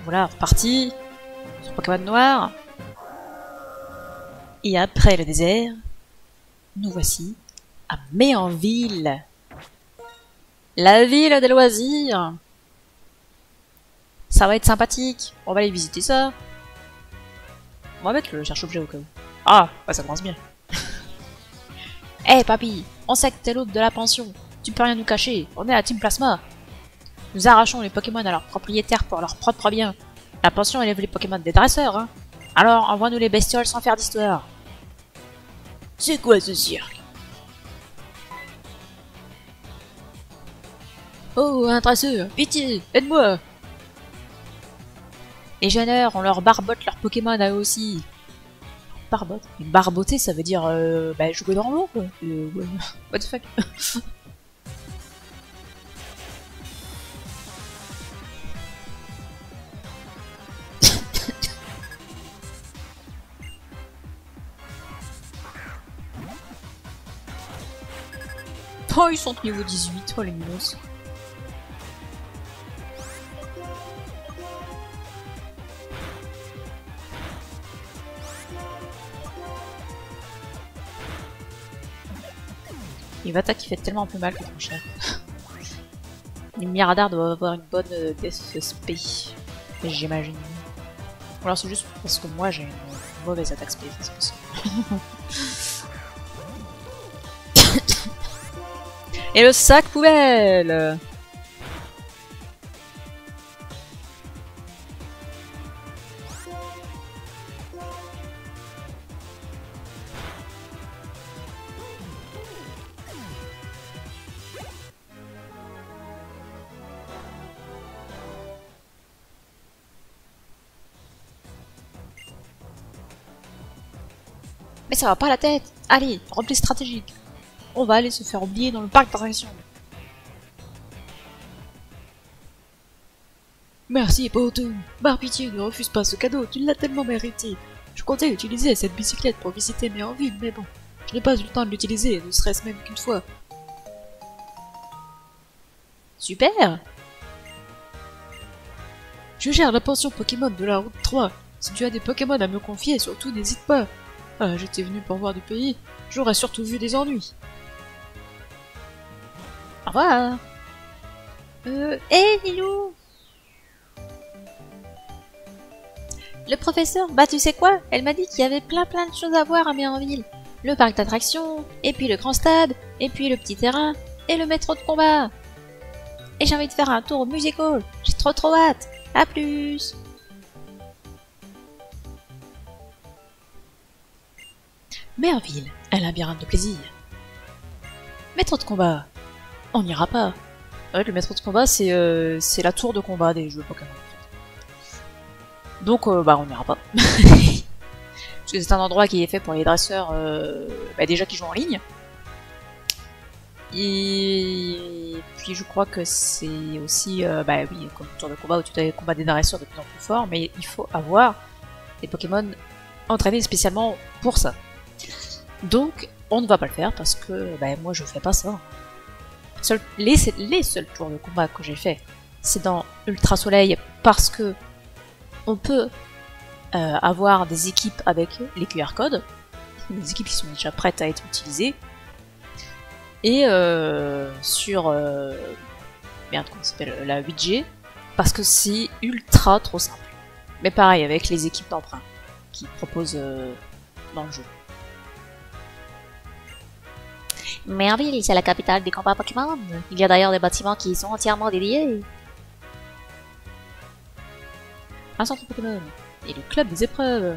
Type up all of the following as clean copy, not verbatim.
Voilà, reparti sur Pokémon Noir. Et après le désert, nous voici à Méanville. La ville des loisirs. Ça va être sympathique. On va aller visiter ça. On va mettre le cherche-objet au cas où. Ah, bah ça commence bien. Eh papy, on sait que t'es l'hôte de la pension. Tu peux rien nous cacher. On est à Team Plasma. Nous arrachons les Pokémon à leurs propriétaires pour leur propre bien. La pension élève les Pokémon des dresseurs, hein. Alors envoie-nous les bestioles sans faire d'histoire. C'est quoi ce cirque? Oh, un dresseur, pitié, aide-moi. Les gêneurs, on leur barbote leurs Pokémon à eux aussi. Barbote? Barboter, ça veut dire bah, jouer dans l'eau, quoi. Ouais. What the fuck? Oh, ils sont niveau 18, oh les minos. Et Vata qui fait tellement plus mal que trop cher. Les Miradars doivent avoir une bonne DSP, j'imagine. Ou alors c'est juste parce que moi j'ai une mauvaise attaque SP, c'est possible. Et le sac poubelle! Mais ça va pas la tête! Allez, repli stratégique! On va aller se faire oublier dans le parc d'attractions. Merci pour tout. Par pitié, ne refuse pas ce cadeau, tu l'as tellement mérité. Je comptais utiliser cette bicyclette pour visiter Méanville, mais bon, je n'ai pas eu le temps de l'utiliser, ne serait-ce même qu'une fois. Super! Je gère la pension Pokémon de la route 3. Si tu as des Pokémon à me confier, surtout n'hésite pas. Ah, j'étais venu pour voir du pays, j'aurais surtout vu des ennuis. Au revoir. Hé, Lilou. Le professeur, bah tu sais quoi? Elle m'a dit qu'il y avait plein de choses à voir à Méanville. Le parc d'attractions, et puis le grand stade, et puis le petit terrain, et le métro de combat. Et j'ai envie de faire un tour au musical. J'ai trop hâte. À plus. Méanville, un labyrinthe de plaisir. Métro de combat. On n'ira pas. Ouais, le métro de combat, c'est la tour de combat des jeux Pokémon. Donc, bah, on n'ira pas. Parce que c'est un endroit qui est fait pour les dresseurs, bah, déjà qui jouent en ligne. Et puis, je crois que c'est aussi, bah oui, comme tour de combat où tu dois combattre des dresseurs de plus en plus forts, mais il faut avoir des Pokémon entraînés spécialement pour ça. Donc, on ne va pas le faire parce que, bah, moi, je fais pas ça. Les seuls tours de combat que j'ai fait, c'est dans Ultra Soleil parce que on peut avoir des équipes avec les QR codes, des équipes qui sont déjà prêtes à être utilisées, et sur merde, comment ça s'appelle, la 8G, parce que c'est ultra trop simple. Mais pareil avec les équipes d'emprunt qui proposent dans le jeu. Merville, c'est la capitale des combats Pokémon. Il y a d'ailleurs des bâtiments qui y sont entièrement dédiés. Un centre Pokémon. Et le club des épreuves.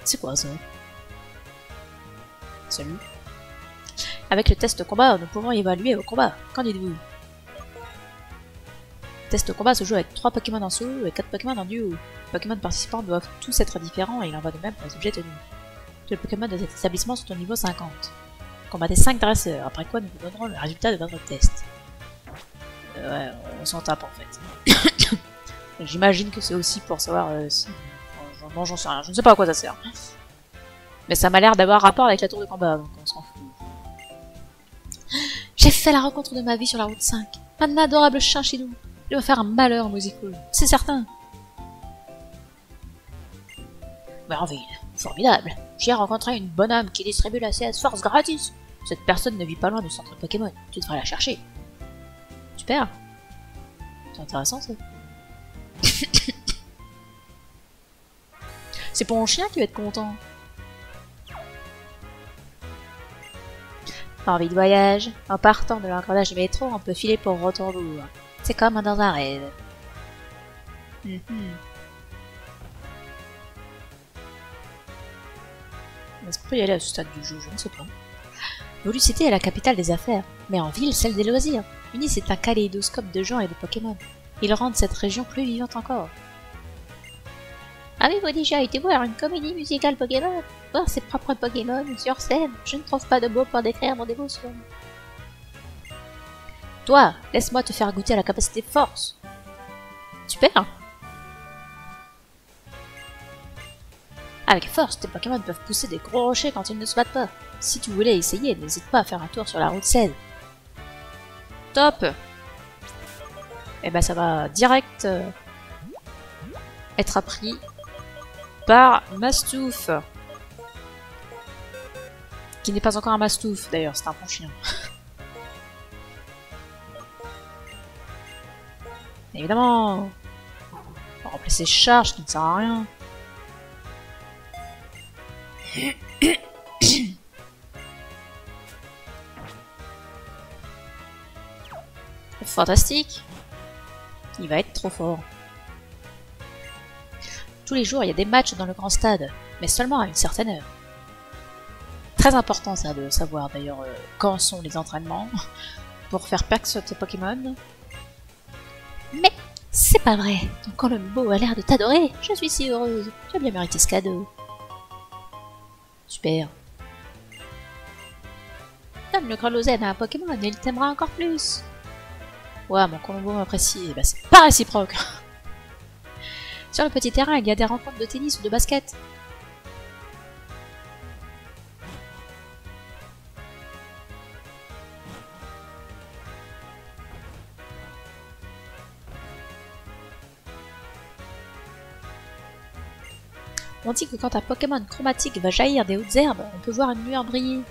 C'est quoi ça? Salut. Avec le test de combat, nous pouvons évaluer au combat. Qu'en dites-vous? Le test de combat se joue avec 3 Pokémon en solo et 4 Pokémon en duo. Les Pokémon participants doivent tous être différents et il en va de même pour les objets tenus. Tous les Pokémon de cet établissement sont au niveau 50. Combattez 5 dresseurs, après quoi nous vous donnerons le résultat de votre test. Ouais, on s'en tape en fait. J'imagine que c'est aussi pour savoir si... Non, j'en sais rien, je ne sais pas à quoi ça sert. Mais ça m'a l'air d'avoir rapport avec la tour de combat, donc on s'en fout. J'ai fait la rencontre de ma vie sur la route 5. Un adorable chien chez nous. Il va faire un malheur, Musical. C'est certain. Merveille, formidable. J'ai rencontré une bonne âme qui distribue la CS Force gratis. Cette personne ne vit pas loin du centre Pokémon. Tu devrais la chercher. Super. C'est intéressant, ça. C'est pour mon chien qui va être content. Envie de voyage. En partant de l'encordage du métro, on peut filer pour Retourbourg. C'est comme dans un rêve. Est-ce qu'on peut y aller à ce stade du jeu? Je ne sais pas. Volucité est la capitale des affaires, mais en ville, celle des loisirs. Unis est un kaléidoscope de gens et de Pokémon. Ils rendent cette région plus vivante encore. Avez-vous déjà été voir une comédie musicale Pokémon? Voir ses propres Pokémon sur scène? Je ne trouve pas de mots pour décrire mon émotion. Toi, laisse-moi te faire goûter à la capacité force. Super. Avec force, tes Pokémon peuvent pousser des gros rochers quand ils ne se battent pas. Si tu voulais essayer, n'hésite pas à faire un tour sur la route 16. Top. Et ben ça va direct être appris par Mastouf. Qui n'est pas encore un Mastouf d'ailleurs, c'est un bon chien. Évidemment. On va remplacer charge qui ne sert à rien. Fantastique. Il va être trop fort. Tous les jours, il y a des matchs dans le grand stade, mais seulement à une certaine heure. Très important ça de savoir d'ailleurs quand sont les entraînements pour faire perk tes Pokémon. Mais c'est pas vrai. Ton Colombo a l'air de t'adorer. Je suis si heureuse. Tu as bien mérité ce cadeau. Super. Donne le Grelozène à un Pokémon et il t'aimera encore plus. Ouais, mon Colombo m'apprécie. Bah, c'est pas réciproque. Sur le petit terrain, il y a des rencontres de tennis ou de basket. On dit que quand un Pokémon chromatique va jaillir des hautes herbes, on peut voir une lueur briller.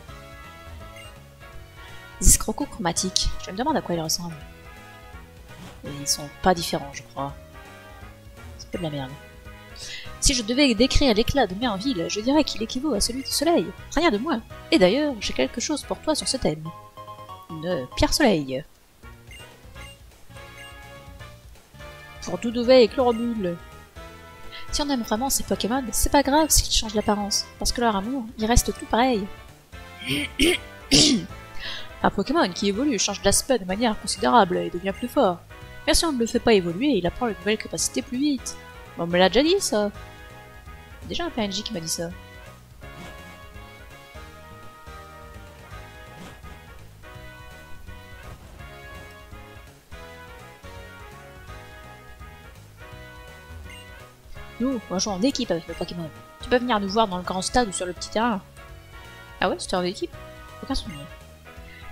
Des escrocos chromatiques. Je me demande à quoi ils ressemblent. Et ils sont pas différents, je crois. C'est pas de la merde. Si je devais décrire l'éclat de Merville, je dirais qu'il équivaut à celui du soleil. Rien de moins. Et d'ailleurs, j'ai quelque chose pour toi sur ce thème. Une pierre soleil. Pour Doudouvet et Chlorobule. Si on aime vraiment ces Pokémon, c'est pas grave s'ils changent d'apparence, parce que leur amour, il reste tout pareil. Un Pokémon qui évolue change d'aspect de manière considérable et devient plus fort. Mais si on ne le fait pas évoluer, il apprend de nouvelles capacités plus vite. On me l'a déjà dit ça. Déjà un PNJ qui m'a dit ça. Nous, on joue en équipe avec le Pokémon. Tu peux venir nous voir dans le grand stade ou sur le petit terrain. Ah ouais, c'était en équipe? Aucun souvenir.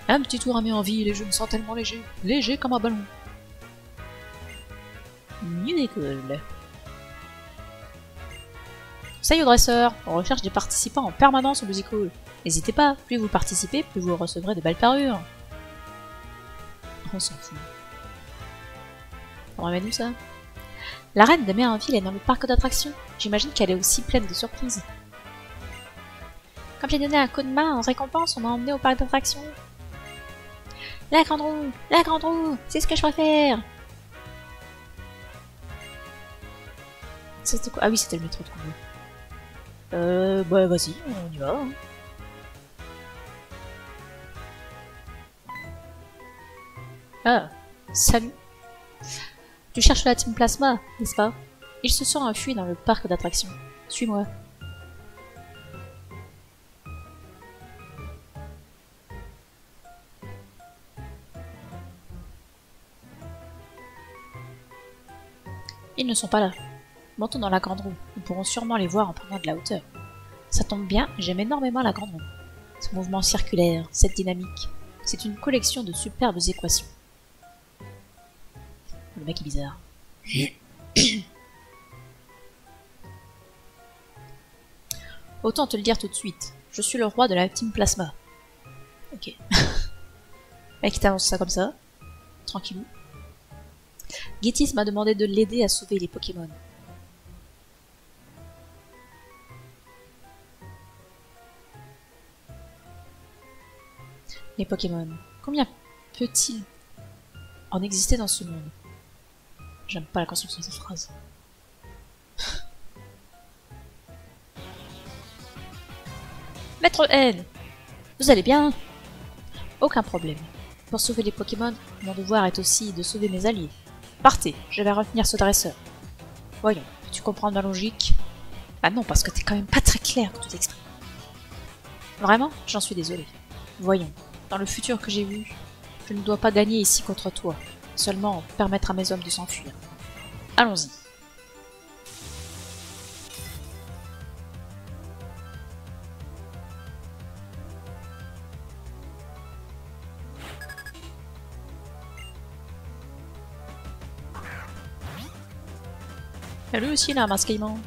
Un petit tour à mis en ville et je me sens tellement léger. Léger comme un ballon. Nickel. Salut au dresseur, on recherche des participants en permanence au musical. N'hésitez pas, plus vous participez, plus vous recevrez de belles parures. On s'en fout. On ramène où ça? La reine de Merville est dans le parc d'attractions. J'imagine qu'elle est aussi pleine de surprises. Comme j'ai donné un coup de main en récompense, on m'a emmené au parc d'attractions. La grande roue, c'est ce que je préfère. C'était quoi? Ah oui, c'était le métro de combo. Bah vas-y, on y va. Hein. Ah, salut. Tu cherches la Team Plasma, n'est-ce pas? Ils se sont enfuis dans le parc d'attractions. Suis-moi. Ils ne sont pas là. Montons dans la grande roue. Nous pourrons sûrement les voir en prenant de la hauteur. Ça tombe bien, j'aime énormément la grande roue. Ce mouvement circulaire, cette dynamique, c'est une collection de superbes équations. Le mec est bizarre. Autant te le dire tout de suite. Je suis le roi de la Team Plasma. Ok. Mec t'annonce ça comme ça. Tranquillou. Getis m'a demandé de l'aider à sauver les Pokémon. Les Pokémon. Combien peut-il en exister dans ce monde? J'aime pas la construction de cette phrase. Maître N, vous allez bien? Aucun problème. Pour sauver les Pokémon, mon devoir est aussi de sauver mes alliés. Partez, je vais retenir ce dresseur. Voyons, peux-tu comprendre ma logique? Ah non, parce que t'es quand même pas très clair quand tu t'exprimes. Vraiment, j'en suis désolé. Voyons, dans le futur que j'ai vu, je ne dois pas gagner ici contre toi, seulement permettre à mes hommes de s'enfuir. Allons-y. Lui aussi, il a un masque aimant.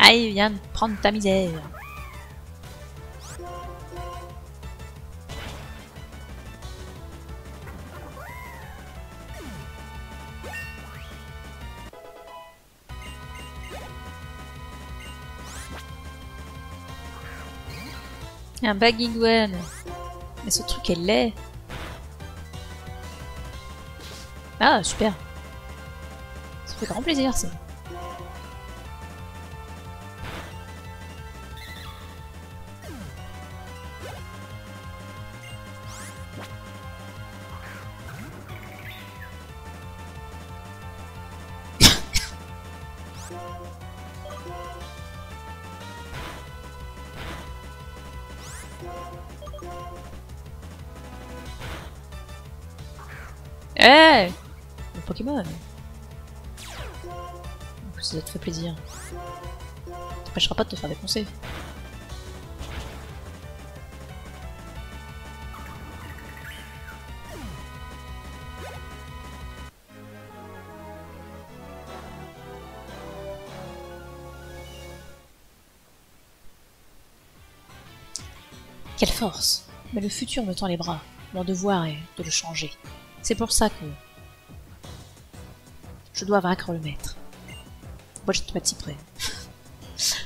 Allez, viens prendre ta misère. Un Bagigwen. Mais ce truc est laid. Ah, super. Ça fait grand plaisir, ça. Eh hey, le Pokémon. Ça te fait plaisir. T'empêchera pas de te faire défoncer. Quelle force! Mais le futur me tend les bras. Mon devoir est de le changer. C'est pour ça que je dois vaincre le maître. Moi, je suis pas si près.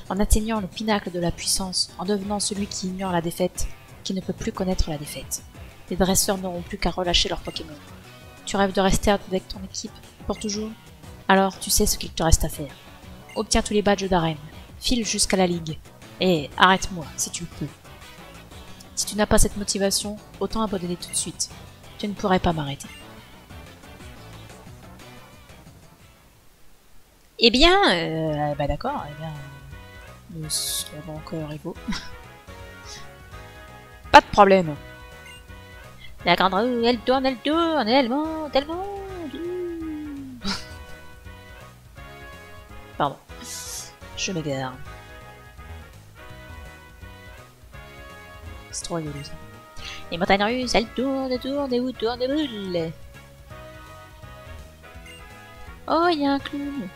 En atteignant le pinacle de la puissance, en devenant celui qui ignore la défaite, qui ne peut plus connaître la défaite, les dresseurs n'auront plus qu'à relâcher leurs Pokémon. Tu rêves de rester avec ton équipe pour toujours? Alors, tu sais ce qu'il te reste à faire. Obtiens tous les badges d'arène, file jusqu'à la ligue, et arrête-moi si tu le peux. Si tu n'as pas cette motivation, autant abandonner tout de suite. Tu ne pourrais pas m'arrêter. Eh bien, bah d'accord, eh bien, nous serons encore rivaux. Pas de problème. La grande roue, elle tourne, elle monte, elle monte. Pardon, je m'égare. C'est trop rigolo ça. Les montagnes russes, elles tournent, et où tournent des boules. Oh, il y a un clown.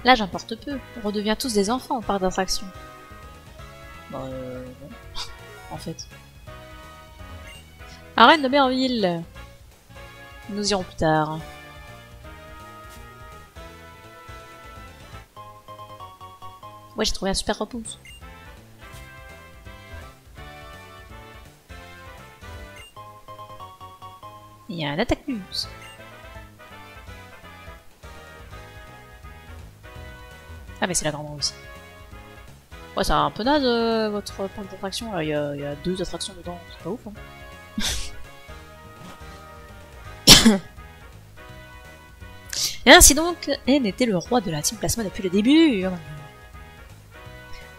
Là, j'importe peu. On redevient tous des enfants au parc d'attractions. Bah, non. En fait. Arène de Merville. Nous irons plus tard. Ouais, j'ai trouvé un super repousse. Il y a un Attackmus. Ah mais c'est la grande roue aussi. Ouais, c'est un peu naze votre parc d'attractions. Il y a 2 attractions dedans, c'est pas ouf hein. Et ainsi donc, N était le roi de la Team Plasma depuis le début.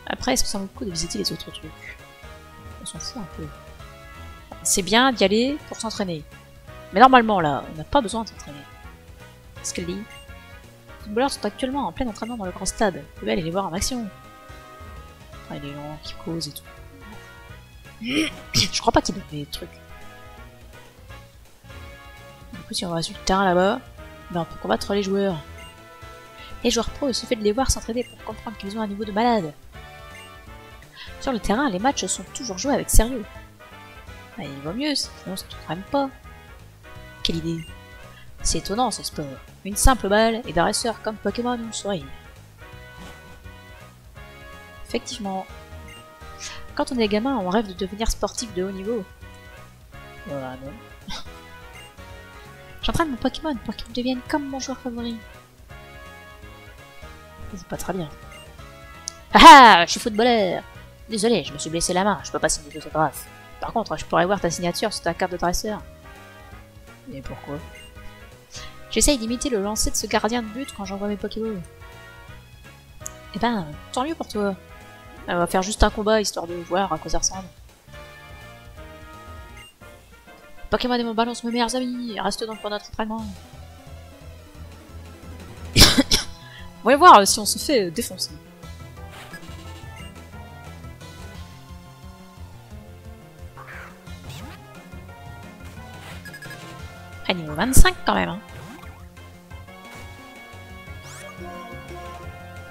Après, est-ce que ça vaut le coup de visiter les autres trucs? On s'en fout un peu. C'est bien d'y aller pour s'entraîner. Mais normalement, là, on n'a pas besoin de s'entraîner. Qu'est-ce qu'elle dit? Les footballeurs sont actuellement en plein entraînement dans le grand stade. Vous pouvez aller les voir en action. Ah, les gens qui causent et tout. Je crois pas qu'ils donnent des trucs. Du coup, si on va sur le terrain là-bas, ben on peut combattre les joueurs. Les joueurs pro, il suffit de les voir s'entraîner pour comprendre qu'ils ont un niveau de malade. Sur le terrain, les matchs sont toujours joués avec sérieux. Ben, il vaut mieux, sinon ça ne t'entraîne pas. Quelle idée. C'est étonnant ce sport. Une simple balle et des dresseurs comme Pokémon ou Sourire. Effectivement. Quand on est gamin, on rêve de devenir sportif de haut niveau. Voilà, non. J'entraîne mon Pokémon pour qu'il devienne comme mon joueur favori. C'est pas très bien. Ah ah, je suis footballeur. Désolé, je me suis blessé la main, je peux pas signer d'autographe. Par contre, je pourrais voir ta signature sur ta carte de dresseur. Et pourquoi? J'essaye d'imiter le lancer de ce gardien de but quand j'envoie mes Pokéballs. Eh ben, tant mieux pour toi. On va faire juste un combat histoire de voir à quoi ça ressemble. Pokémon et mon ballon sont mes meilleurs amis. Reste donc pour notre entraînement. On va voir si on se fait défoncer. À niveau 25 quand même. Hein.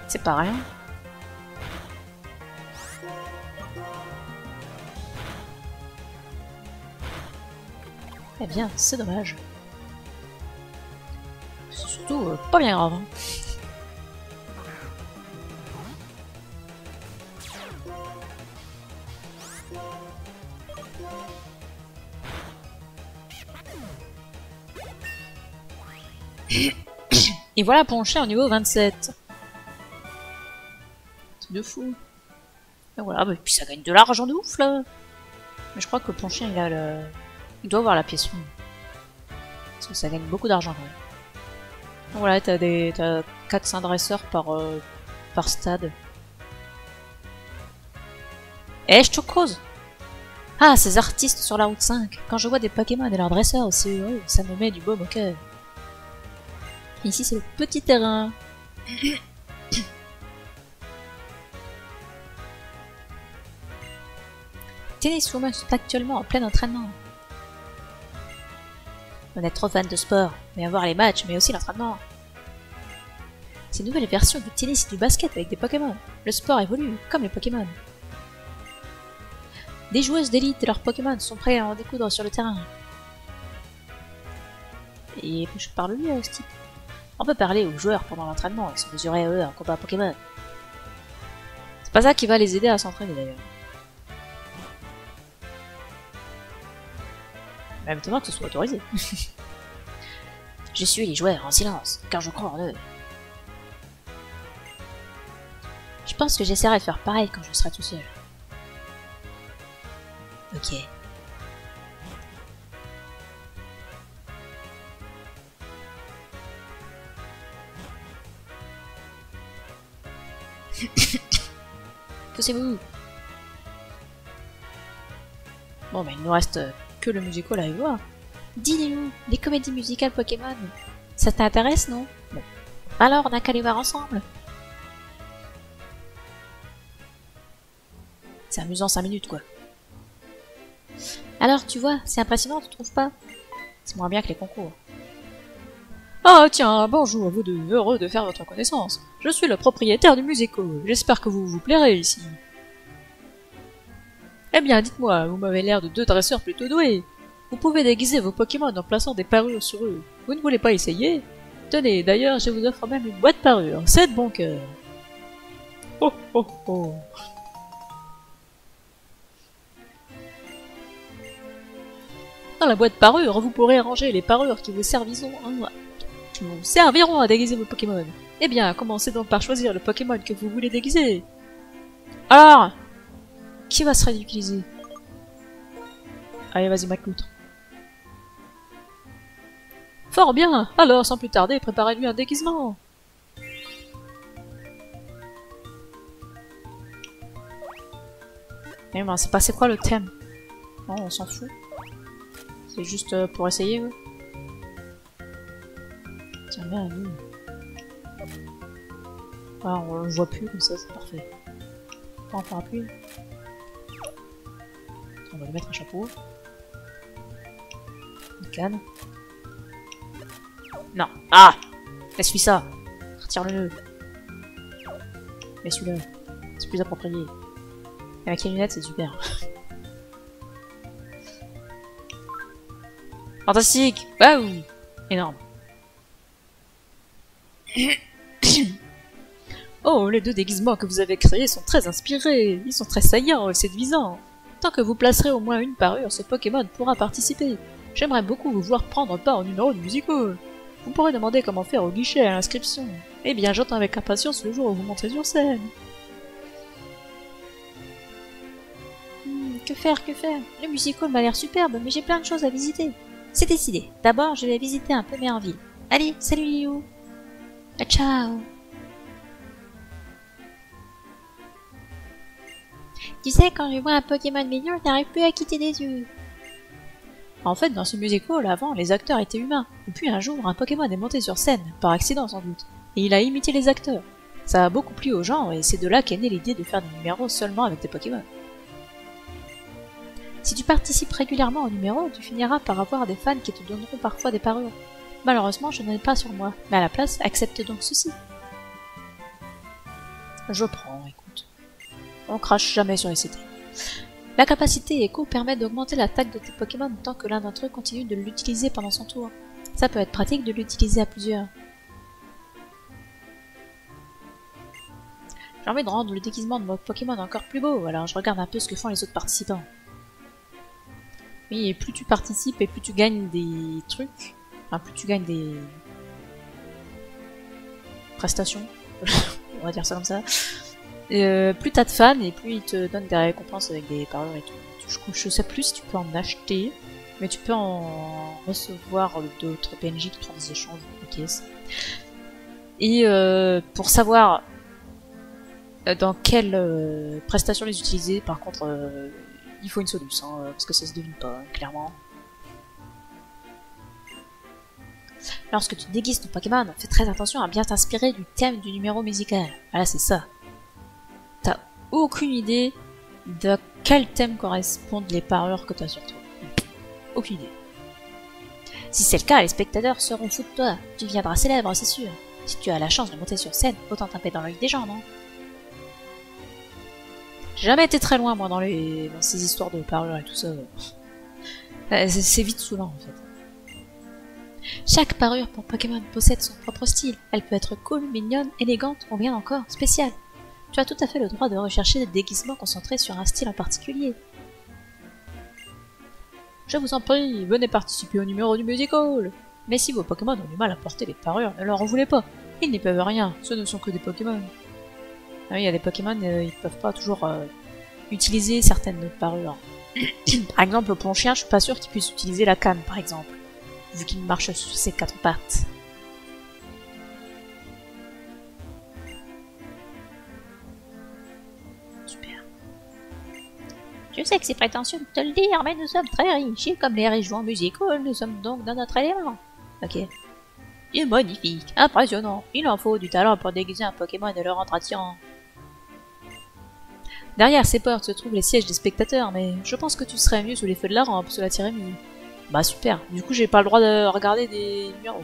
C'est pas rien. Eh bien, c'est dommage. C'est surtout pas bien grave. Hein. Et voilà Ponchien au niveau 27. Truc de fou. Et voilà, bah, puis ça gagne de l'argent de ouf là. Mais je crois que Ponchien il a le... Il doit avoir la pièce 1. Parce que ça gagne beaucoup d'argent quand même. Donc voilà, t'as 4-5 dresseurs par stade. Eh, je te cause! Ah, ces artistes sur la route 5. Quand je vois des Pokémon et leurs dresseurs aussi heureux, ça me met du baume au cœur. Ici, c'est le petit terrain. Tenniswoman sont actuellement en plein entraînement. On est trop fan de sport, mais à voir les matchs, mais aussi l'entraînement. C'est une nouvelle version du tennis et du basket avec des Pokémon. Le sport évolue, comme les Pokémon. Des joueuses d'élite et leurs Pokémon sont prêts à en découdre sur le terrain. Et je parle lui à ce type. On peut parler aux joueurs pendant l'entraînement et se mesurer à eux un combat Pokémon. C'est pas ça qui va les aider à s'entraîner d'ailleurs. Même étonnant que ce soit autorisé. Je suis les joueurs en silence, car je crois en eux. Je pense que j'essaierai de faire pareil quand je serai tout seul. Ok. Poussez-vous. Bon, mais il nous reste que le musical à y voir. Dis-nous, les comédies musicales Pokémon, ça t'intéresse, non? Bon. Alors, on n'a qu'à les voir ensemble. C'est amusant 5 minutes, quoi. Alors, tu vois, c'est impressionnant, tu trouves pas? C'est moins bien que les concours. Ah tiens, bonjour vous deux, heureux de faire votre connaissance. Je suis le propriétaire du musical, j'espère que vous vous plairez ici. Eh bien, dites-moi, vous m'avez l'air de 2 dresseurs plutôt doués. Vous pouvez déguiser vos Pokémon en plaçant des parures sur eux. Vous ne voulez pas essayer? Tenez, d'ailleurs, je vous offre même une boîte parure, c'est de bon cœur. Oh oh oh. Dans la boîte parure, vous pourrez ranger les parures qui vous serviront à déguiser vos Pokémon. Eh bien, commencez donc par choisir le Pokémon que vous voulez déguiser. Alors, qui va se ridiculiser? Allez, vas-y, McLoutre. Fort bien. Alors, sans plus tarder, préparez-lui un déguisement. Mais bon, c'est pas c'est quoi le thème? Non, on s'en fout. C'est juste pour essayer, ouais. Tiens bien, lui. Ah, on le voit plus comme ça, c'est parfait. Pas en parapluie. On va lui mettre un chapeau. Une canne. Non. Ah! Essuie ça! Retire-le nœud. Mais celui-là, c'est plus approprié. Et avec les lunettes, c'est super. Fantastique! Waouh! Énorme. Oh, les deux déguisements que vous avez créés sont très inspirés. Ils sont très saillants et séduisants. Tant que vous placerez au moins une parure, ce Pokémon pourra participer. J'aimerais beaucoup vous voir prendre part au numéro du musical. Vous pourrez demander comment faire au guichet à l'inscription. Eh bien, j'attends avec impatience le jour où vous montrez sur scène. Que faire, que faire? Le musical m'a l'air superbe, mais j'ai plein de choses à visiter. C'est décidé. D'abord, je vais visiter un peu Merville. Allez, salut Liu. Ciao. Tu sais, quand je vois un Pokémon mignon, je n'arrive plus à quitter des yeux. En fait, dans ce musical, avant, les acteurs étaient humains. Et puis un jour, un Pokémon est monté sur scène, par accident sans doute, et il a imité les acteurs. Ça a beaucoup plu aux gens, et c'est de là qu'est née l'idée de faire des numéros seulement avec des Pokémon. Si tu participes régulièrement aux numéros, tu finiras par avoir des fans qui te donneront parfois des parures. Malheureusement, je n'en ai pas sur moi, mais à la place, accepte donc ceci. Je prends, écoute. On crache jamais sur les CT. La capacité Echo permet d'augmenter l'attaque de tes Pokémon tant que l'un d'entre eux continue de l'utiliser pendant son tour. Ça peut être pratique de l'utiliser à plusieurs. J'ai envie de rendre le déguisement de mon Pokémon encore plus beau, alors je regarde un peu ce que font les autres participants. Oui, et plus tu participes et plus tu gagnes des trucs, enfin plus tu gagnes des prestations, on va dire ça comme ça, plus t'as de fans et plus ils te donnent des récompenses avec des parures et tout. Je sais plus si tu peux en acheter, mais tu peux en recevoir d'autres PNJ qui te font des échanges de pièces. Et pour savoir dans quelle prestation les utiliser, par contre, il faut une solution, parce que ça se devine pas, clairement. Lorsque tu déguises ton Pokémon, fais très attention à bien t'inspirer du thème du numéro musical. Voilà, c'est ça. T'as aucune idée de quel thème correspondent les parures que t'as sur toi. Aucune idée. Si c'est le cas, les spectateurs seront fous de toi. Tu deviendras célèbre, c'est sûr. Si tu as la chance de monter sur scène, autant taper dans l'œil des gens, non? J'ai jamais été très loin, moi, dans ces histoires de parures et tout ça. C'est vite saoulant, en fait. Chaque parure pour Pokémon possède son propre style. Elle peut être cool, mignonne, élégante ou bien encore spéciale. Tu as tout à fait le droit de rechercher des déguisements concentrés sur un style en particulier. Je vous en prie, venez participer au numéro du musical. Mais si vos Pokémon ont du mal à porter les parures, ne leur en voulez pas. Ils n'y peuvent rien, ce ne sont que des Pokémon. Ah oui, il y a des Pokémon, ils peuvent pas toujours utiliser certaines parures. Par exemple, pour chien, je suis pas sûr qu'il puisse utiliser la canne, par exemple, vu qu'il marche sur ses 4 pattes. Super. Je sais que c'est prétentieux de te le dire, mais nous sommes très riches, et comme les riches jouent en musical, nous sommes donc dans notre élément. Ok. Il est magnifique, impressionnant. Il en faut du talent pour déguiser un Pokémon et le rendre attirant. Derrière ces portes se trouvent les sièges des spectateurs, mais je pense que tu serais mieux sous les feux de la rampe, cela tirait mieux. Bah super, du coup j'ai pas le droit de regarder des numéros.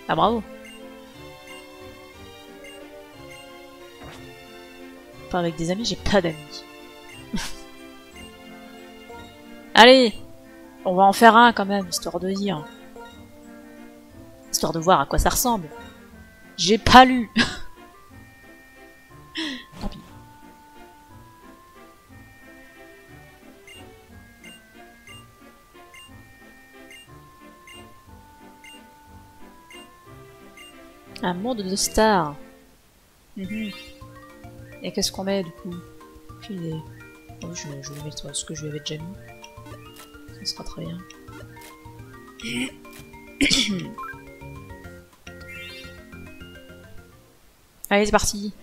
Ah bravo. Pas avec des amis, j'ai pas d'amis. Allez, on va en faire un quand même, histoire de dire. Histoire de voir à quoi ça ressemble. J'ai pas lu. Tant pis. Un monde de stars. Et qu'est-ce qu'on met du coup? Aucune idée. Oh, je vais mettre ce que je lui avais déjà mis. Ça sera très bien. Allez, c'est parti.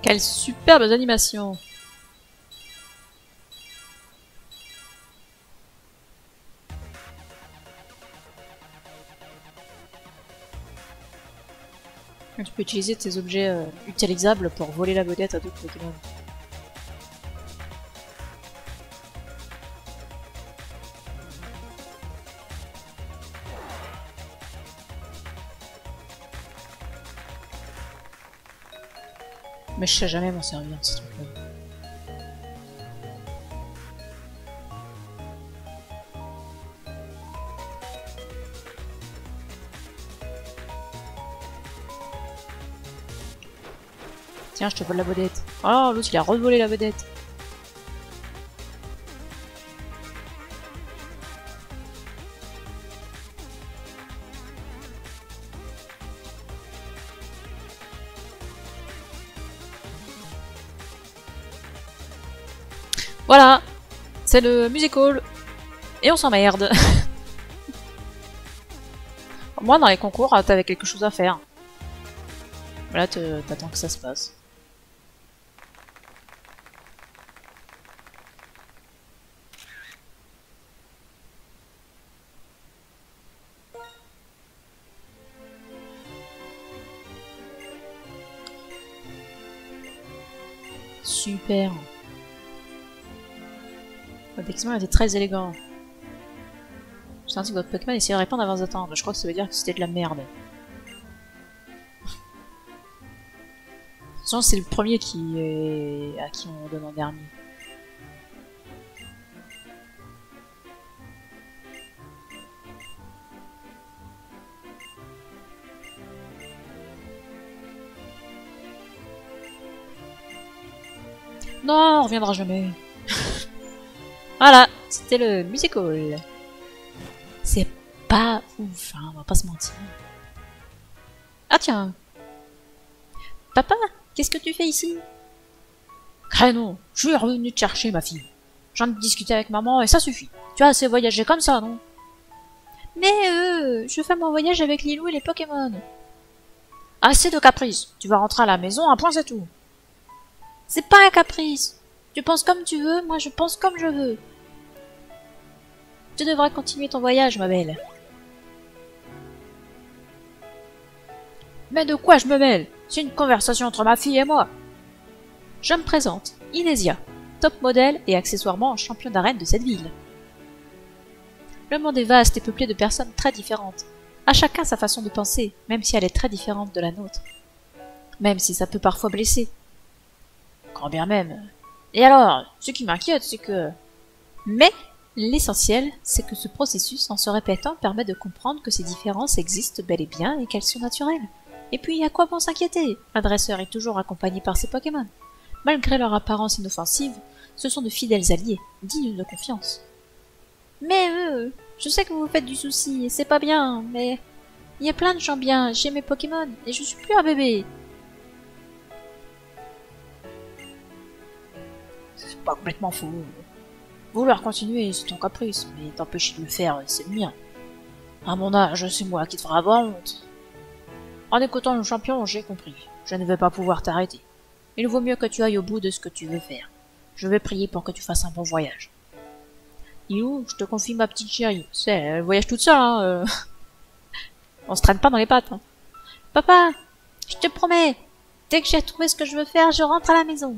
Quelle superbe animation! Tu peux utiliser tes objets utilisables pour voler la vedette à d'autres Pokémon. Mais je sais jamais m'en servir de ces trucs-là. Tiens, je te vole la vedette. Oh, l'autre il a revolé la vedette. Voilà, c'est le musical. Et on s'emmerde. Moi, dans les concours, t'avais quelque chose à faire. Voilà, t'attends que ça se passe. Super. Effectivement, il était très élégant. J'ai senti que votre Pokémon essayait de répondre avant d'attendre. Je crois que ça veut dire que c'était de la merde. De toute façon, c'est le premier à qui on donne en dernier. Non, on reviendra jamais. Voilà, c'était le musical. C'est pas ouf, hein, on va pas se mentir. Ah tiens. Papa, qu'est-ce que tu fais ici? Crénon, je suis revenu te chercher, ma fille. Je viens de discuter avec maman et ça suffit. Tu as assez voyagé comme ça, non? Mais je fais mon voyage avec Lilou et les Pokémon. Assez de caprices. Tu vas rentrer à la maison, un point c'est tout. C'est pas un caprice. Tu penses comme tu veux, moi je pense comme je veux. Tu devrais continuer ton voyage, ma belle. Mais de quoi je me mêle? C'est une conversation entre ma fille et moi. Je me présente, Inésia, top modèle et accessoirement champion d'arène de cette ville. Le monde est vaste et peuplé de personnes très différentes. À chacun sa façon de penser, même si elle est très différente de la nôtre. Même si ça peut parfois blesser. Quand bien même. Et alors, ce qui m'inquiète, c'est que... Mais l'essentiel, c'est que ce processus, en se répétant, permet de comprendre que ces différences existent bel et bien et qu'elles sont naturelles. Et puis, à quoi bon s'inquiéter? Un dresseur est toujours accompagné par ses Pokémon. Malgré leur apparence inoffensive, ce sont de fidèles alliés, dignes de confiance. Mais je sais que vous vous faites du souci, et c'est pas bien, mais... Il y a plein de gens bien, j'ai mes Pokémon, et je suis plus un bébé. C'est pas complètement faux. Vouloir continuer, c'est ton caprice, mais t'empêcher de le faire, c'est le mien. À mon âge, c'est moi qui devrais avoir honte. En écoutant le champion, j'ai compris. Je ne vais pas pouvoir t'arrêter. Il vaut mieux que tu ailles au bout de ce que tu veux faire. Je vais prier pour que tu fasses un bon voyage. Lilou, je te confie ma petite chérie. C'est, elle voyage toute seule, hein. On se traîne pas dans les pattes, hein. Papa, je te promets, dès que j'ai trouvé ce que je veux faire, je rentre à la maison.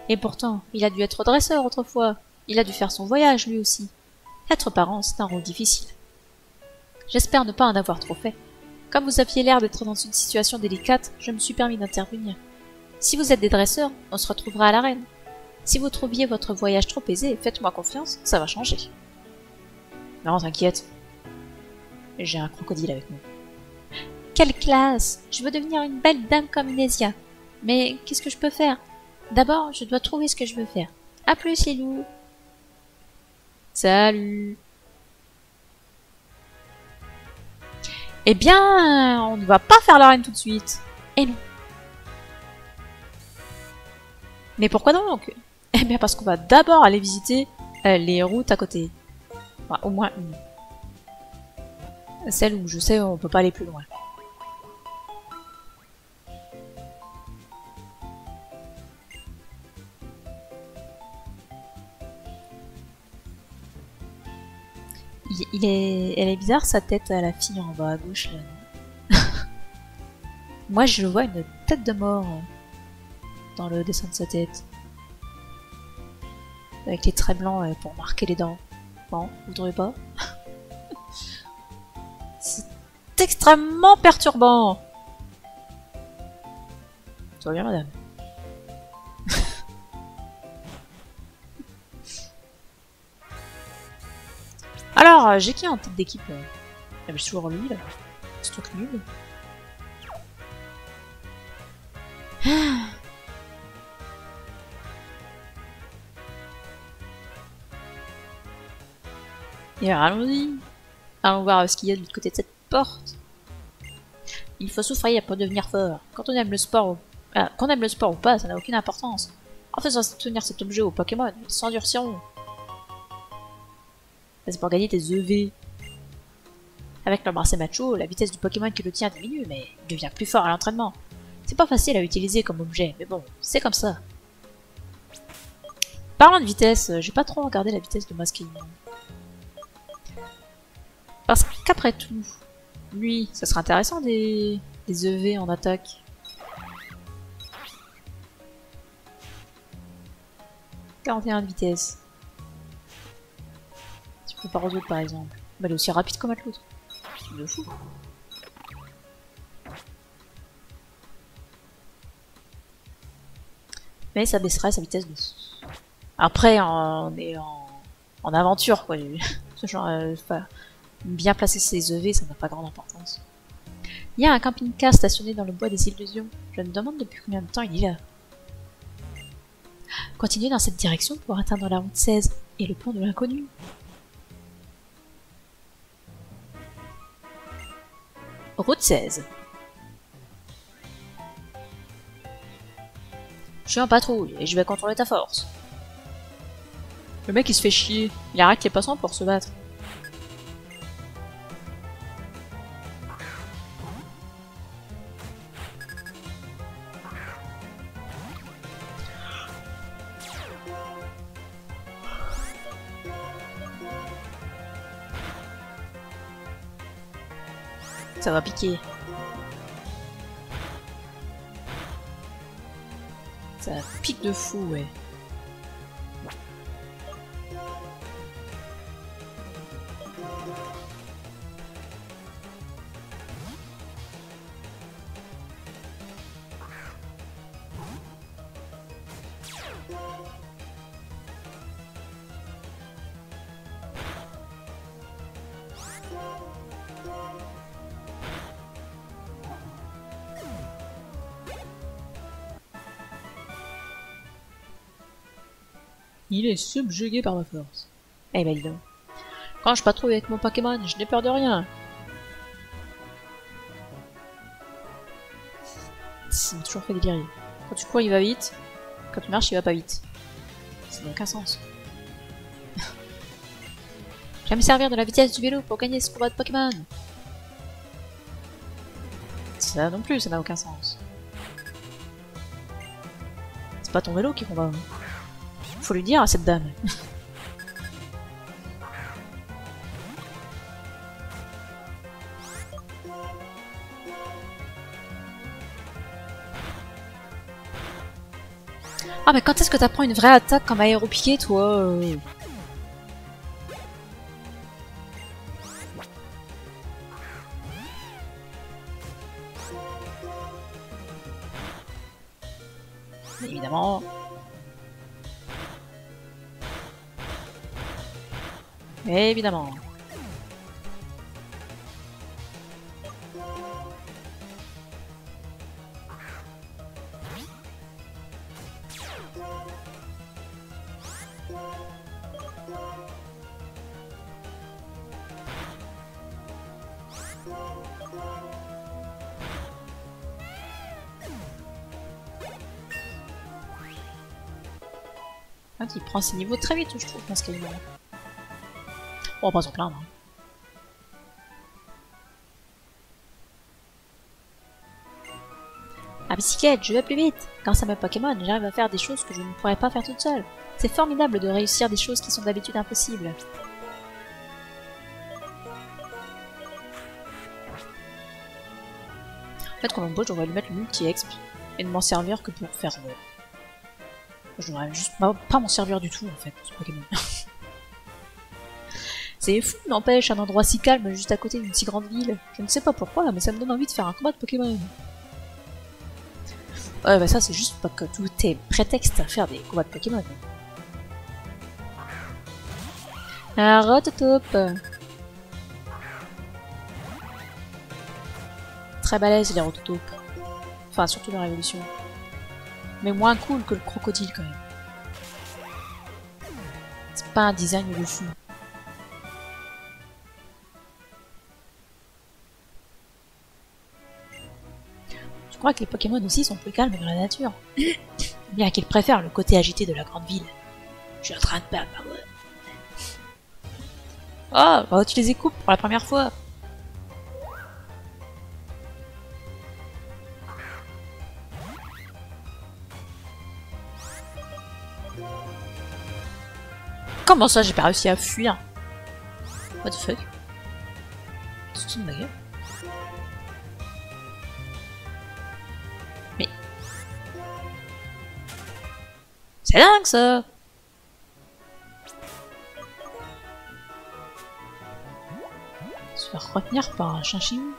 Et pourtant, il a dû être dresseur autrefois. Il a dû faire son voyage, lui aussi. Être parent, c'est un rôle difficile. J'espère ne pas en avoir trop fait. Comme vous aviez l'air d'être dans une situation délicate, je me suis permis d'intervenir. Si vous êtes des dresseurs, on se retrouvera à l'arène. Si vous trouviez votre voyage trop aisé, faites-moi confiance, ça va changer. Non, t'inquiète. J'ai un crocodile avec moi. Quelle classe! Je veux devenir une belle dame comme Inésia. Mais qu'est-ce que je peux faire? D'abord, je dois trouver ce que je veux faire. À plus, Lilou. Salut. Eh bien, on ne va pas faire l'arène tout de suite. Eh non. Mais pourquoi donc? Eh bien parce qu'on va d'abord aller visiter les routes à côté. Enfin, au moins une. Celle où je sais on peut pas aller plus loin. Elle est bizarre sa tête à la fille en bas à gauche là. Moi je vois une tête de mort dans le dessin de sa tête. Avec les traits blancs pour marquer les dents. Bon, vous trouvez pas? C'est extrêmement perturbant. Ça va bien madame. Alors, j'ai qui en tête d'équipe là? Ah, mais c'est toujours lui là. Ce truc nul. Et alors, allons-y. Allons voir ce qu'il y a de l'autre côté de cette porte. Il faut souffrir pour devenir fort. Quand on aime le sport qu'on aime le sport ou pas, ça n'a aucune importance. En faisant tenir cet objet au Pokémon, ils s'endurciront. C'est pour gagner des EV. Avec le bracelet macho, la vitesse du Pokémon qui le tient diminue, mais il devient plus fort à l'entraînement. C'est pas facile à utiliser comme objet, mais bon, c'est comme ça. Parlant de vitesse, j'ai pas trop regardé la vitesse de Masquine. Parce qu'après tout, lui, ça serait intéressant des EV en attaque. « 41 de vitesse. Si on compare aux autres par exemple. Bah, elle est aussi rapide comme l'autre. C'est de fou. Mais ça baisserait sa vitesse de... Après, on est en aventure, quoi. Ce genre, bien placer ses EV, ça n'a pas grande importance. Il y a un camping-car stationné dans le bois des Illusions. Je me demande depuis combien de temps il est là. Continuez dans cette direction pour atteindre la route 16 et le pont de l'inconnu. Route 16. Je suis en patrouille et je vais contrôler ta force. Le mec il se fait chier. Il arrête les passants pour se battre. Ça va piquer. Ça pique de fou, ouais. Il est subjugué par ma force. Eh ben dis donc. Quand je patrouille avec mon Pokémon, je n'ai peur de rien. Ça m'a toujours fait délirer. Quand tu cours, il va vite. Quand tu marches, il va pas vite. Ça n'a aucun sens. Je vais me servir de la vitesse du vélo pour gagner ce combat de Pokémon. Ça non plus, ça n'a aucun sens. C'est pas ton vélo qui combat. Faut lui dire à cette dame. Ah mais quand est-ce que t'apprends une vraie attaque comme aéropiqué toi Évidemment. Évidemment. Ah, il prend ses niveaux très vite, je trouve, dans ce cas-là. Bon, pas s'en plaindre. Hein. À bicyclette, je vais plus vite. Grâce à mes Pokémon, j'arrive à faire des choses que je ne pourrais pas faire toute seule. C'est formidable de réussir des choses qui sont d'habitude impossibles. En fait, quand on bosse, on va lui mettre le multi-exp et ne m'en servir que pour faire... Je devrais juste pas m'en servir du tout, en fait, ce Pokémon. C'est fou, n'empêche, un endroit si calme juste à côté d'une si grande ville. Je ne sais pas pourquoi, mais ça me donne envie de faire un combat de Pokémon. Ouais, bah ça, c'est juste pas que tout est prétexte à faire des combats de Pokémon. Un Rototaupe. Très balèze, les Rototaupes. Enfin, surtout la Révolution. Mais moins cool que le crocodile, quand même. C'est pas un design de fou. Je crois que les Pokémon aussi sont plus calmes dans la nature. Bien qu'ils préfèrent le côté agité de la grande ville. Je suis en train de perdre ma voix. Oh, bah tu les écoupes pour la première fois. Comment ça, j'ai pas réussi à fuir? What the fuck? C'est de ma gueule. Mais... c'est dingue, ça! Se faire retenir par un chinchillou.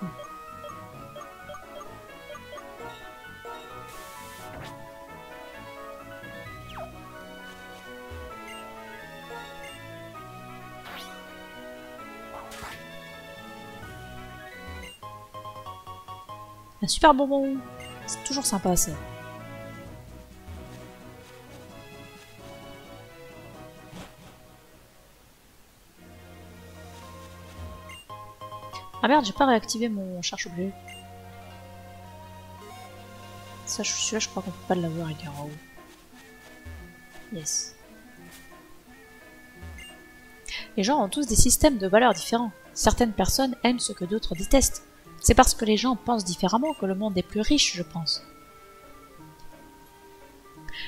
Un super bonbon. C'est toujours sympa ça. Ah merde, j'ai pas réactivé mon cherche-objet. Ça, celui-là, je crois qu'on peut pas l'avoir, il est en haut. Yes. Les gens ont tous des systèmes de valeurs différents. Certaines personnes aiment ce que d'autres détestent. C'est parce que les gens pensent différemment que le monde est plus riche, je pense.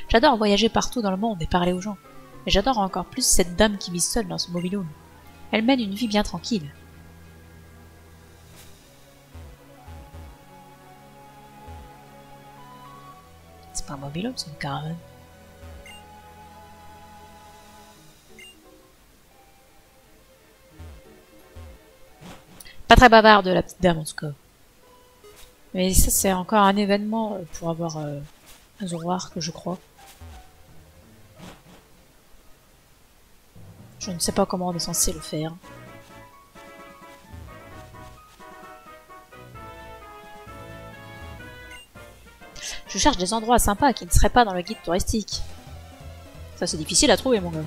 J'adore voyager partout dans le monde et parler aux gens. Mais j'adore encore plus cette dame qui vit seule dans ce mobil-home. Elle mène une vie bien tranquille. C'est pas un mobil-home, c'est une caravane. Pas très bavarde la petite dame en tout cas. Mais ça c'est encore un événement pour avoir un Zoroark, je crois. Je ne sais pas comment on est censé le faire. Je cherche des endroits sympas qui ne seraient pas dans le guide touristique. Ça c'est difficile à trouver mon gars.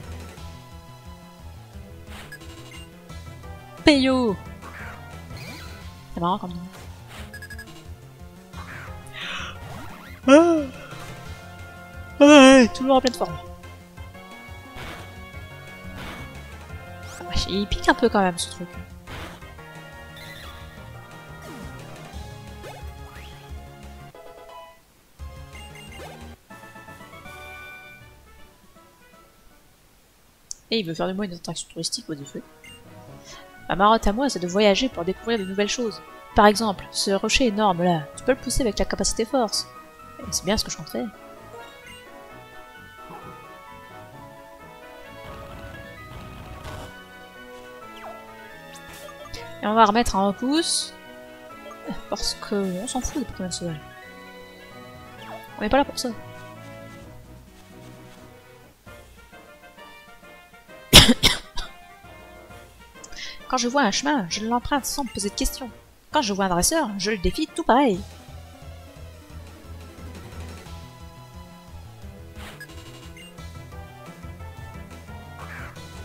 Peyo! C'est marrant comme nom. Ouais, toujours en pleine forme. Il pique un peu quand même ce truc. Et il veut faire de moi une attraction touristique au défaut. Ma marotte à moi, c'est de voyager pour découvrir de nouvelles choses. Par exemple, ce rocher énorme là, tu peux le pousser avec la capacité force. Et c'est bien ce que je compte faire. Et on va remettre un repousse. Parce que on s'en fout des Pokémon sauvages. On n'est pas là pour ça. Quand je vois un chemin, je l'emprunte sans me poser de questions. Quand je vois un dresseur, je le défie tout pareil.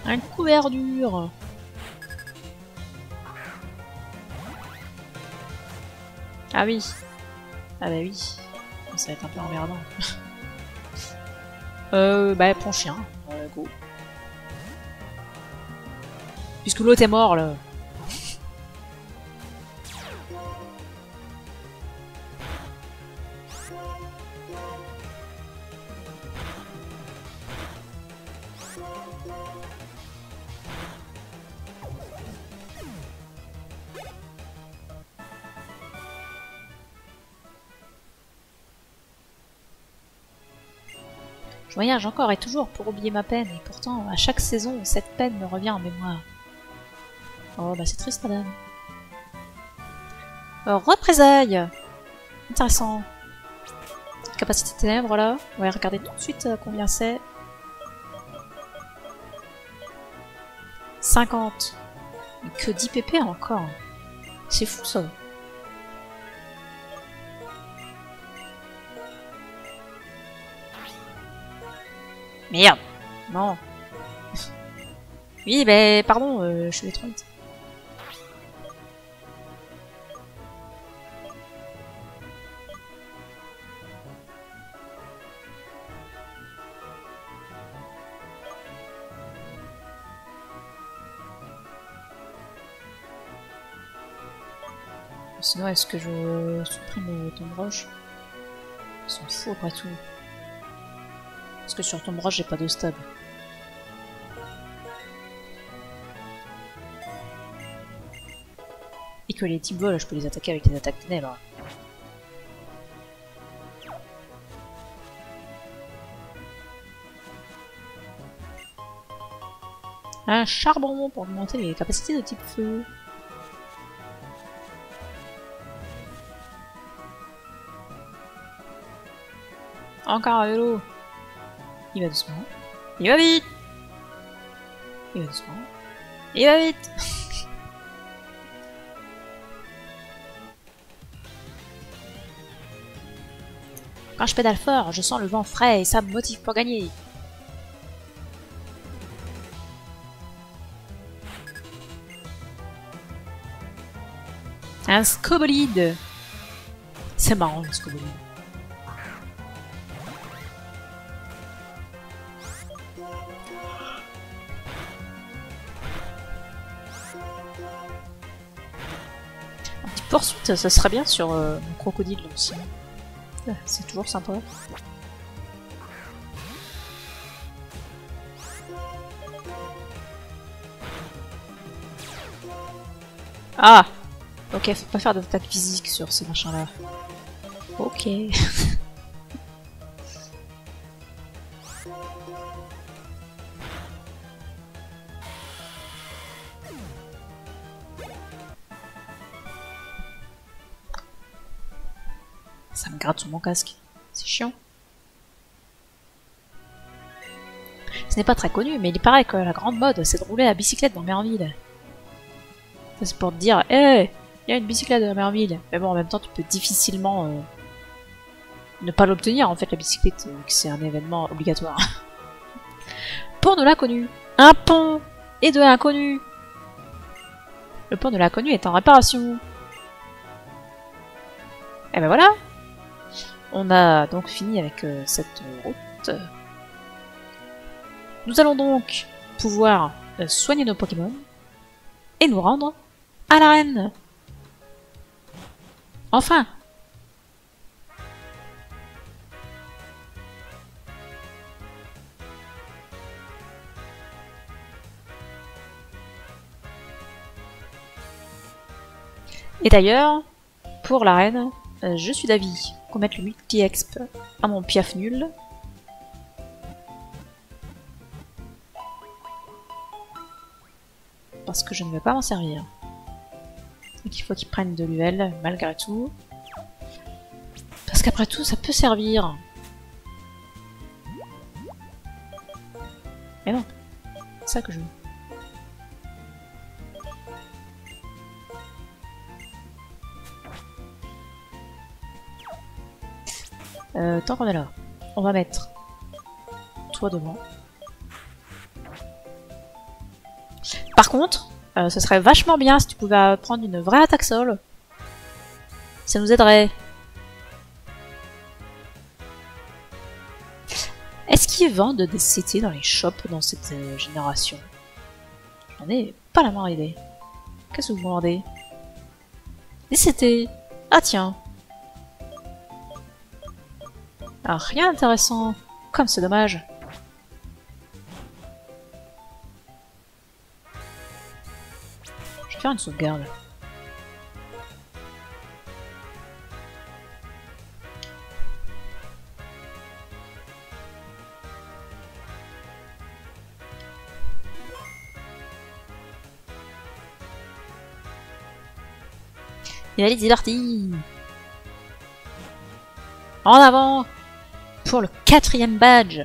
Une couverture. Ah oui. Ah bah oui. Ça va être un peu emmerdant. Bah, prends chien. Go. Puisque l'autre est mort, là. Je voyage encore et toujours pour oublier ma peine, et pourtant, à chaque saison, cette peine me revient en mémoire. Oh, bah c'est triste, madame. Représailles! Intéressant. Capacité ténèbres, là. On va regarder tout de suite combien c'est. 50. Mais que 10 pp encore. C'est fou, ça. Merde. Non. Oui, ben, pardon, je suis détruite. Sinon, est-ce que je supprime ton broche? Ils s'en fout après tout. Parce que sur ton broche, j'ai pas de stable. Et que les types volent, je peux les attaquer avec les attaques ténèbres. Un charbon pour augmenter les capacités de type feu. Encore un vélo. Il va doucement. Il va vite. Il va doucement. Il va vite. Quand je pédale fort, je sens le vent frais et ça me motive pour gagner. Un scobolide. C'est marrant le scobolide. Un petit poursuite, ça serait bien sur mon crocodile aussi. C'est toujours sympa. Ah! Ok, faut pas faire d'attaque physique sur ces machins-là. Ok. Ça me gratte sur mon casque. C'est chiant. Ce n'est pas très connu, mais il paraît que la grande mode, c'est de rouler à bicyclette dans Merville. Ça, c'est pour te dire, hé, il y a une bicyclette à Merville. Mais bon, en même temps, tu peux difficilement ne pas l'obtenir, en fait, la bicyclette, que c'est un événement obligatoire. Pont de l'inconnu. Un pont et de l'inconnu. Le pont de l'inconnu est en réparation. Et ben voilà. On a donc fini avec cette route. Nous allons donc pouvoir soigner nos Pokémon et nous rendre à l'arène. Enfin! Et d'ailleurs, pour l'arène, je suis d'avis qu'on mette le multi-exp à mon piaf nul. Parce que je ne vais pas m'en servir. Donc il faut qu'ils prennent de l'UL malgré tout. Parce qu'après tout, ça peut servir. Mais non, c'est ça que je veux. Tant qu'on est là, on va mettre toi devant. Par contre, ce serait vachement bien si tu pouvais prendre une vraie attaque sol. Ça nous aiderait. Est-ce qu'ils vendent des CT dans les shops dans cette génération? J'en ai pas la moindre idée. Qu'est-ce que vous demandez? Des CT. Ah tiens. Ah, rien d'intéressant. Comme c'est dommage. Je vais faire une sauvegarde. Et allez, c'est parti. En avant pour le 4e badge.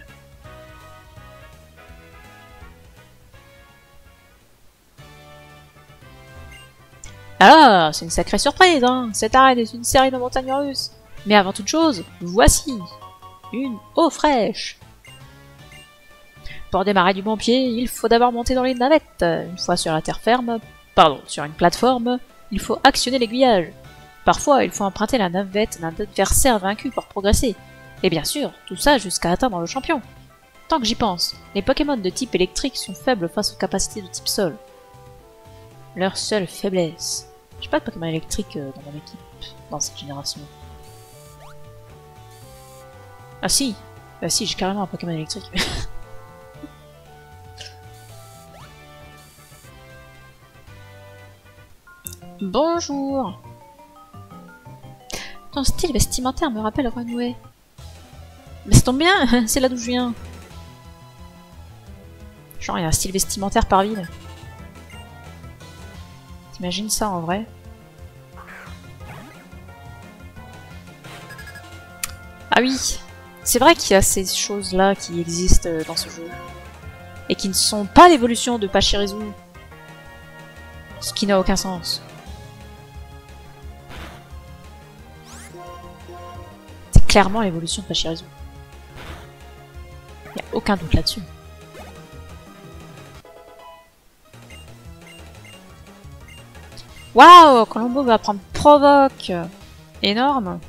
Alors, c'est une sacrée surprise, hein. Cette arène est une série de montagnes russes. Mais avant toute chose, voici une eau fraîche. Pour démarrer du bon pied, il faut d'abord monter dans les navettes. Une fois sur la terre ferme, sur une plateforme, il faut actionner l'aiguillage. Parfois, il faut emprunter la navette d'un adversaire vaincu pour progresser. Et bien sûr, tout ça jusqu'à atteindre le champion. Tant que j'y pense, les Pokémon de type électrique sont faibles face aux capacités de type sol. Leur seule faiblesse. J'ai pas de Pokémon électrique dans mon équipe, dans cette génération. Ah si, bah si, j'ai carrément un Pokémon électrique. Bonjour. Ton style vestimentaire me rappelle Runway. Mais ça tombe bien, c'est là d'où je viens. Genre, il y a un style vestimentaire par ville. T'imagines ça en vrai? Ah oui, c'est vrai qu'il y a ces choses-là qui existent dans ce jeu. Et qui ne sont pas l'évolution de Pachirisu. Ce qui n'a aucun sens. C'est clairement l'évolution de Pachirisu. Il n'y a aucun doute là-dessus. Waouh, Colombo va prendre Provoque. Énorme.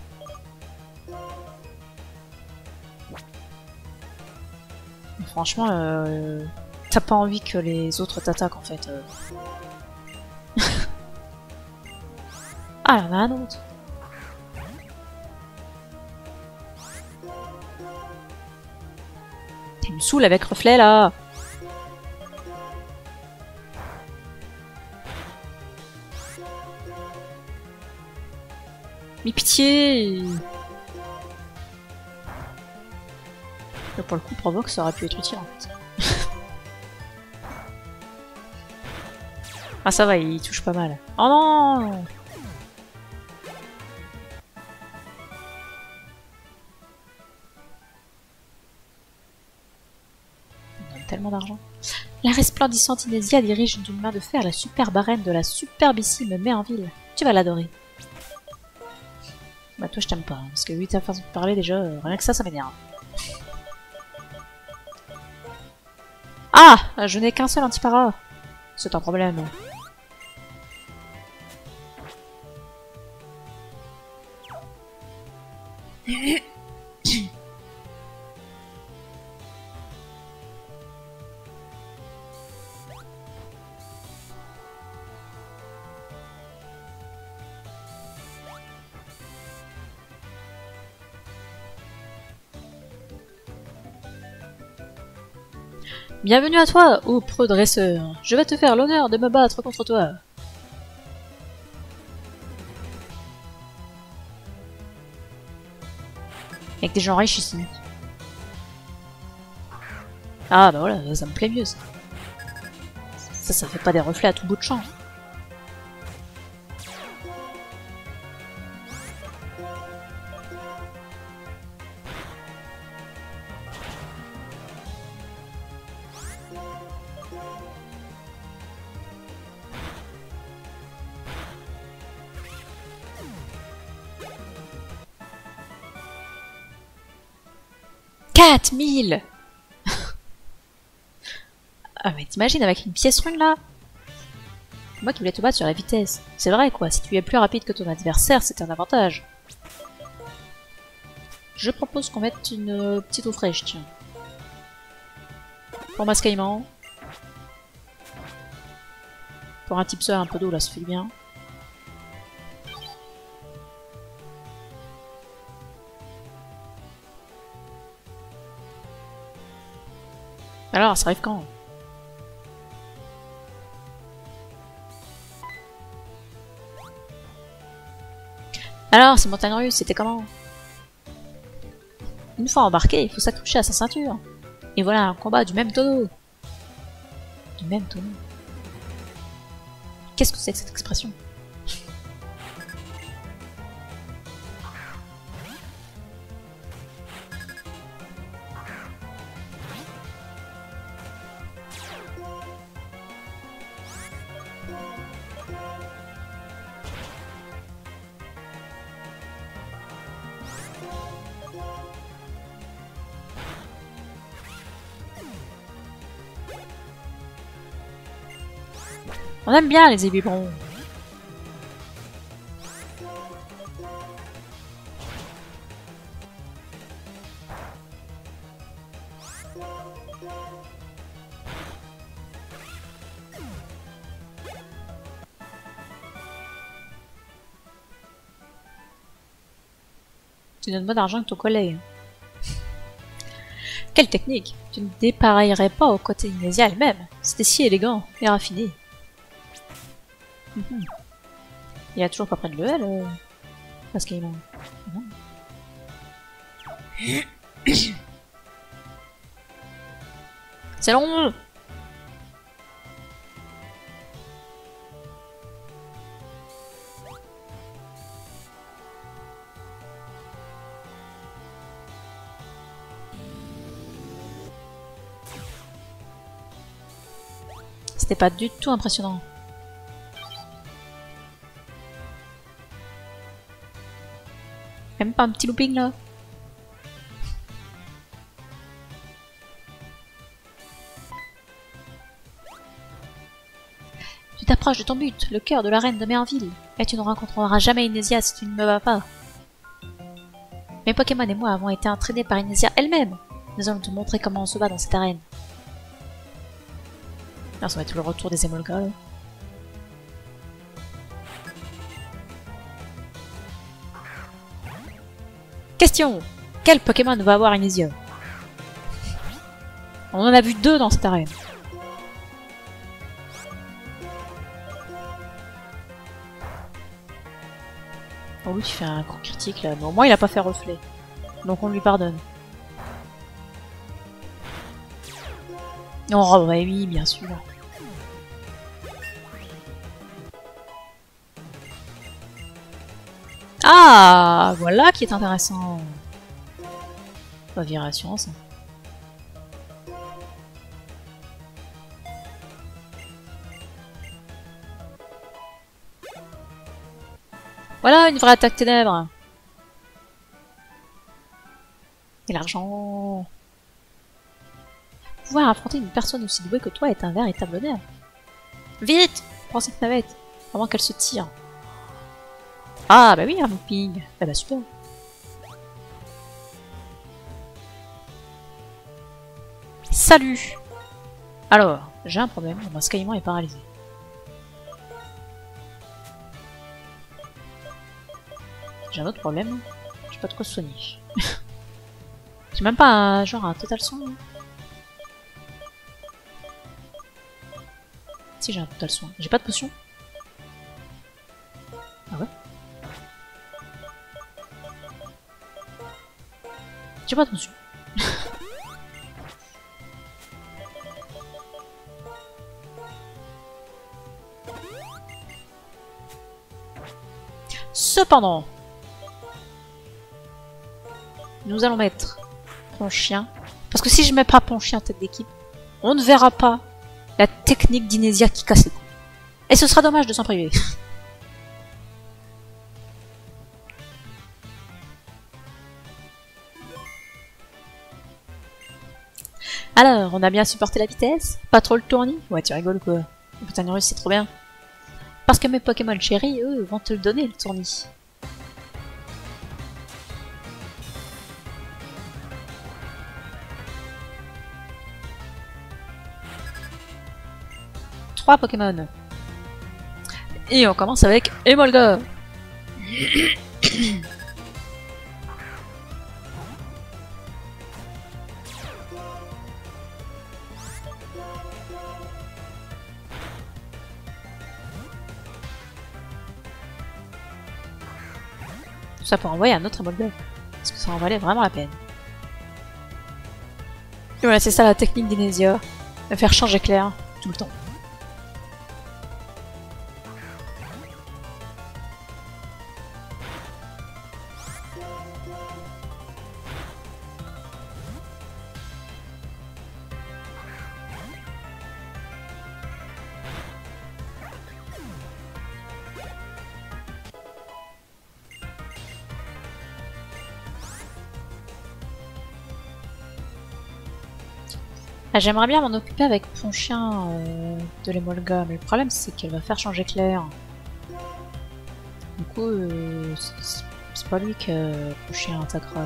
Franchement, t'as pas envie que les autres t'attaquent en fait. Ah, il y en a un autre. Tu me saoules avec reflet là. Mais pitié. Là, pour le coup, Provoque, ça aurait pu être utile en fait. Ah ça va, il touche pas mal. Oh non! On donne tellement d'argent. La resplendissante Inésia dirige d'une main de fer la superbe arène de la superbissime Méenville. Tu vas l'adorer. Bah toi je t'aime pas, hein, parce que vu ta façon de parler déjà, rien que ça m'énerve. Ah! Je n'ai qu'un seul antipara. C'est un problème. Bienvenue à toi, ô pro dresseur. Je vais te faire l'honneur de me battre contre toi. Avec des gens riches ici. Ah bah voilà, ça me plaît mieux ça. Ça fait pas des reflets à tout bout de champ. $4000. Ah mais t'imagines avec une pièce rune là? Moi qui voulais te battre sur la vitesse. C'est vrai quoi, si tu es plus rapide que ton adversaire, c'est un avantage. Je propose qu'on mette une petite eau fraîche, tiens. Pour Mascaillement. Pour un tipseur, un peu d'eau là, ça fait du bien. Alors, ça arrive quand? Alors, ces montagnes russes, c'était comment? Une fois embarqué, il faut s'accrocher à sa ceinture. Et voilà un combat du même tonneau. Du même tonneau. Qu'est-ce que c'est que cette expression? On aime bien les ébiberons. Tu donnes moins d'argent que ton collègue. Quelle technique! Tu ne dépareillerais pas au côté Inésia elle-même. C'était si élégant et raffiné. Il a toujours pas pris de level, parce qu'il a... Non. C'est long! C'était pas du tout impressionnant. Même pas un petit looping là. Tu t'approches de ton but, le cœur de la reine de Merville. Et tu ne rencontreras jamais Inésia si tu ne me bats pas. Mais Pokémon et moi avons été entraînés par Inésia elle-même. Nous allons te montrer comment on se bat dans cette arène. Là, ça va être le retour des Emolga. Question! Quel Pokémon va avoir Inésia? On en a vu 2 dans cette arène. Oh oui, tu fais un coup critique là, mais au moins il a pas fait reflet. Donc on lui pardonne. Oh bah oui, bien sûr. Ah, voilà qui est intéressant. Pas virer assurance. Voilà une vraie attaque ténèbres. Et l'argent. Pouvoir affronter une personne aussi douée que toi est un véritable honneur. Vite! Prends cette navette, avant qu'elle se tire. Ah bah oui, un looping. Ah bah super. Salut! Alors, j'ai un problème, mon Mascaillement est paralysé. J'ai un autre problème, j'ai pas de quoi soigner. J'ai même pas un genre un total soin. Si j'ai un total soin. J'ai pas de potion. Ah ouais? J'ai pas de potion. Cependant, nous allons mettre Ponchien. Parce que si je mets pas Ponchien en tête d'équipe, on ne verra pas la technique d'Inésia qui casse les couilles. Et ce sera dommage de s'en priver. Alors, on a bien supporté la vitesse? Pas trop le tournis? Ouais, tu rigoles quoi. Le putain de russe, c'est trop bien. Parce que mes Pokémon chéris, eux, vont te le donner, le tournis. Trois Pokémon. Et on commence avec Emolga. Tout ça pour envoyer un autre Emolga. Parce que ça en valait vraiment la peine. Et voilà, c'est ça la technique d'Inésia. Me faire changer clair tout le temps. Ah, j'aimerais bien m'en occuper avec Ponchien de l'Emolga, mais le problème c'est qu'elle va faire changer Claire. Du coup, c'est pas lui que Ponchien attaquera.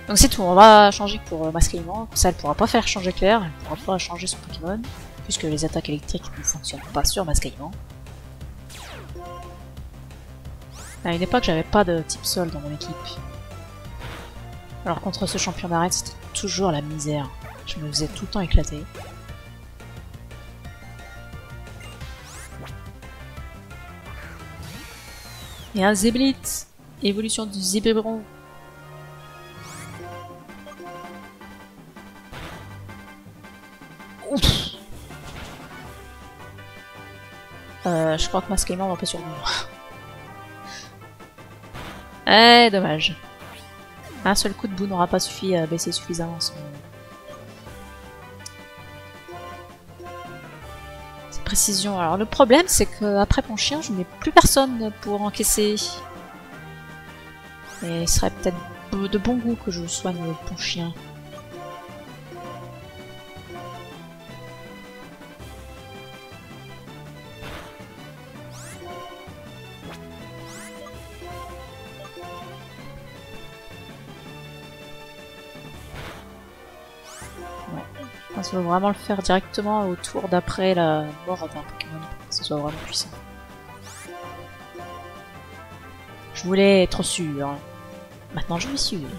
Donc c'est tout, on va changer pour Masquelement, comme ça elle pourra pas faire changer Claire, elle pourra pas changer son Pokémon, puisque les attaques électriques ne fonctionnent pas sur Masquelement. À une époque, j'avais pas de type sol dans mon équipe. Alors contre ce champion d'arène, c'était toujours la misère. Je me faisais tout le temps éclater. Et un Zéblit. Évolution du Zébébron. Je crois que Masquelement va pas survivre. Eh, dommage. Un seul coup de boue n'aura pas suffi à baisser suffisamment son... sa précision. Alors le problème c'est qu'après Ponchien, je n'ai plus personne pour encaisser. Et il serait peut-être de bon goût que je soigne Ponchien. Ça va vraiment le faire directement au tour d'après la mort d'un Pokémon pour que ce soit vraiment puissant. Je voulais être sûr. Maintenant je suis sûr.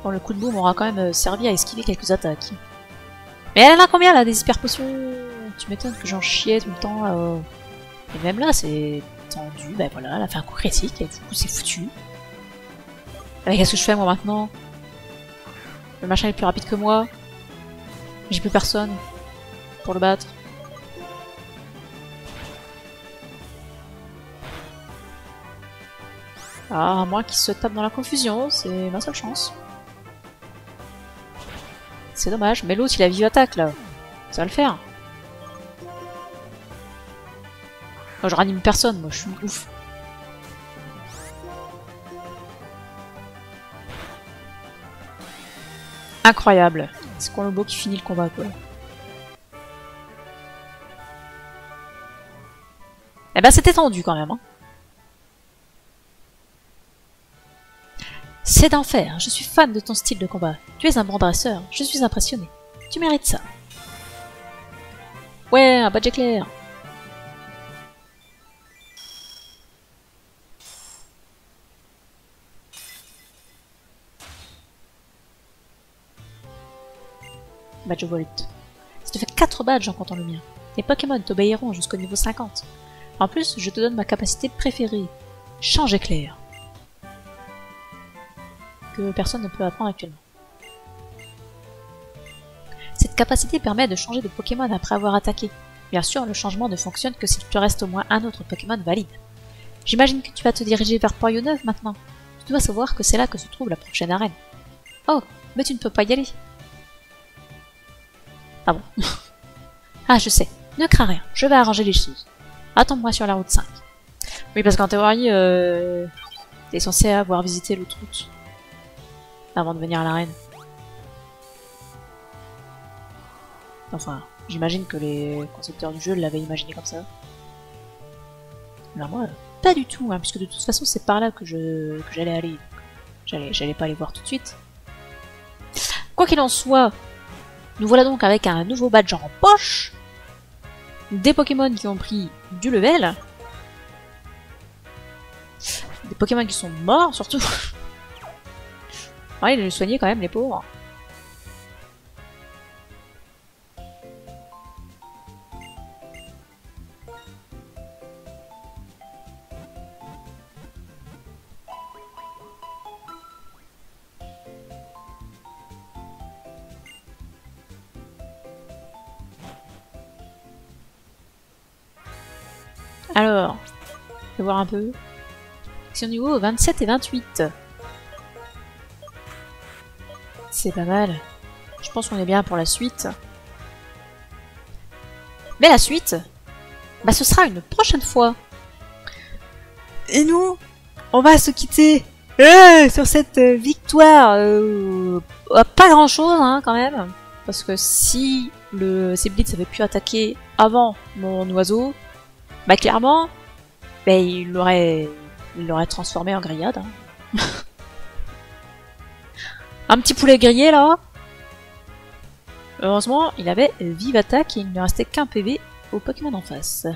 Bon, le coup de boue m'aura quand même servi à esquiver quelques attaques. Mais elle en a combien là des hyper potions? Tu m'étonnes que j'en chiais tout le temps. Et même là c'est tendu. Ben voilà, elle a fait un coup critique et du coup c'est foutu. Qu'est-ce que je fais moi maintenant? Le machin est plus rapide que moi. J'ai plus personne pour le battre. Ah, à moins qu'il se tape dans la confusion, c'est ma seule chance. C'est dommage, mais l'autre il a vive attaque là. Ça va le faire. Moi je ranime personne, moi je suis ouf. Incroyable. C'est Conlobo qui finit le combat quoi. Eh ben c'était tendu quand même. Hein. C'est d'enfer, je suis fan de ton style de combat. Tu es un bon dresseur, je suis impressionné. Tu mérites ça. Ouais, un badge éclair. Badge Volt. Ça te fait 4 badges en comptant le mien. Les Pokémon t'obéiront jusqu'au niveau 50. En plus, je te donne ma capacité préférée. Change éclair. Que personne ne peut apprendre actuellement. Cette capacité permet de changer de Pokémon après avoir attaqué. Bien sûr, le changement ne fonctionne que s'il te reste au moins un autre Pokémon valide. J'imagine que tu vas te diriger vers Porion 9 maintenant. Tu dois savoir que c'est là que se trouve la prochaine arène. Oh, mais tu ne peux pas y aller. Ah bon. Ah, je sais. Ne crains rien, je vais arranger les choses. Attends-moi sur la route 5. Oui, parce qu'en théorie, t'es censé avoir visité l'autre route avant de venir à l'arène. Enfin, j'imagine que les concepteurs du jeu l'avaient imaginé comme ça. Alors moi, pas du tout, hein, puisque de toute façon c'est par là que j'allais aller. J'allais pas aller voir tout de suite. Quoi qu'il en soit, nous voilà donc avec un nouveau badge en poche, des Pokémon qui ont pris du level, des Pokémon qui sont morts surtout. Ouais, il les soigner quand même, les pauvres. Alors, on va voir un peu. C'est au niveau 27 et 28. C'est pas mal. Je pense qu'on est bien pour la suite. Mais la suite, bah ce sera une prochaine fois. Et nous, on va se quitter sur cette victoire. Pas grand chose hein, quand même. Parce que si le Blitz avait pu attaquer avant mon oiseau, bah clairement, bah, il l'aurait transformé en grillade. Hein. Un petit poulet grillé là. Heureusement, il avait vive attaque et il ne restait qu'un PV au Pokémon en face.